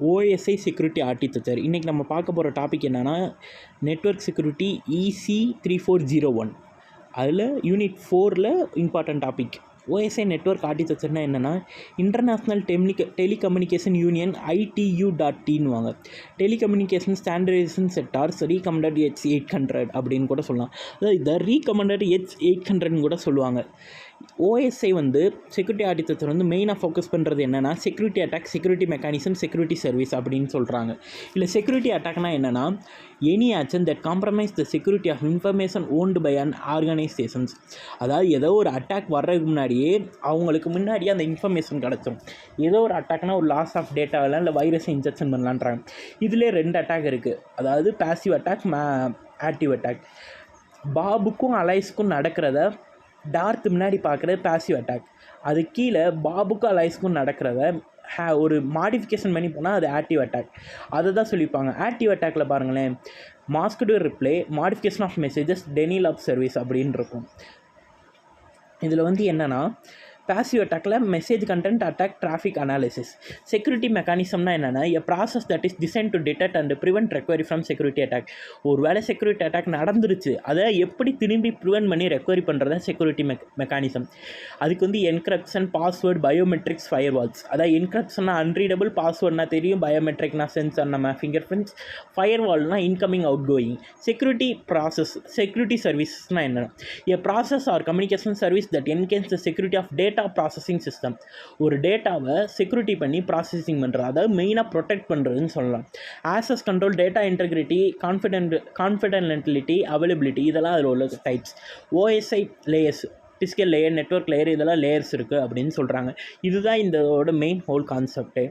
OSI security architecture. இன்றைக்கி நம்ம பார்க்க போகிற டாபிக் என்னென்னா நெட்வொர்க் செக்யூரிட்டி EC 3401. அதில் யூனிட் 4ல் இம்பார்ட்டன்ட் டாபிக். ஓஎஸ்ஐ நெட்வொர்க் ஆர்கிடெக்சர்னால் என்னென்னா இன்டர்நேஷ்னல் டெலிகம்யூனிகேஷன் யூனியன் ITU.Tன்னுவாங்க. Telecommunication standardization sectors recommended H800 அப்படின்னு கூட சொல்லலாம். அதாவது இதை ரீகமெண்டட் H800ன்னு கூட சொல்லுவாங்க. ஓஎஸ்ஐ செக்யூரிட்டி ஆர்கிடெக்சர் மெயினாக ஃபோக்கஸ் பண்ணுறது என்னென்னா security attack, security mechanism, security service அப்படின்னு சொல்கிறாங்க. இல்லை செக்யூரிட்டி அட்டாக்னா என்னென்னா any action that compromise the security of information owned by an organisations. அதாவது ஏதோ ஒரு அட்டாக் வர்றதுக்கு முன்னாடியே அவங்களுக்கு முன்னாடியே அந்த இன்ஃபர்மேஷன் கிடச்சிடும். ஏதோ ஒரு அட்டாக்னா ஒரு லாஸ் ஆஃப் டேட்டாவெல்லாம் இல்லை வைரஸை இன்ஜெக்ஷன் பண்ணலான்றாங்க. இதிலே 2 அட்டாக் இருக்குது. அதாவது பேசிவ் அட்டாக், ஆக்டிவ் அட்டாக். பாபுக்கும் அலைஸ்க்கும் நடக்கிறத டார்த்து முன்னாடி பார்க்குறது பேசிவ் அட்டாக். அது கீழே பாபுக்கும் அலைஸ்க்கும் நடக்கிறத ஒரு மாடிஃபிகேஷன் பண்ணி போனால் அது ஆக்டிவ் அட்டாக். அதை தான் சொல்லியிருப்பாங்க. ஆக்டிவ் அட்டாக்கில் பாருங்களேன், masked replay, modification of messages, denial of service அப்படின்னு இருக்கும். இதில் என்னென்னா பேசிவ் அட்டாக்கில் message content attack, traffic analysis. Security மெக்கானிசம்னா என்னென்னா a process that is design to detect and prevent recovery from security attack. ஒரு வேளை செக்யூரிட்டி அட்டாக் நடந்துருச்சு, அதை எப்படி திரும்பி ப்ரிவென்ட் பண்ணி ரெக்கவரி பண்ணுறதா செக்யூரிட்டி மெக்கானிசம். அதுக்கு என்கிரிப்ஷன், பாஸ்வேர்டு, பயோமெட்ரிக்ஸ், ஃபயர்வால்ஸ். அதாவது என்கிரிப்ஷன்னா அன்ரீடபிள், பாஸ்வேர்ட்னா தெரியும், பயோமெட்ரிக்னா சென்சார் நம்ம ஃபிங்கர் பிரிண்ட்ஸ், ஃபயர்வால்னா incoming outgoing. Security process, security சர்வீஸ்னால் என்னென்னா a process or communication service that enhances the security of data processing system. ஒரு டேட்டாவை செக்யூரிட்டி பண்ணி ப்ராசஸிங் பண்ணுறது, அதாவது மெயினாக ப்ரொடெக்ட் பண்ணுறதுன்னு சொல்லலாம். Access control, data integrity, confidentiality, availability, இதெல்லாம் அதில் உள்ள types. OSI layers, physical layer, network layer, இதெல்லாம் லேயர்ஸ் இருக்குது அப்படின்னு சொல்கிறாங்க. இதுதான் இதோட மெயின் ஹோல் கான்செப்ட்டு.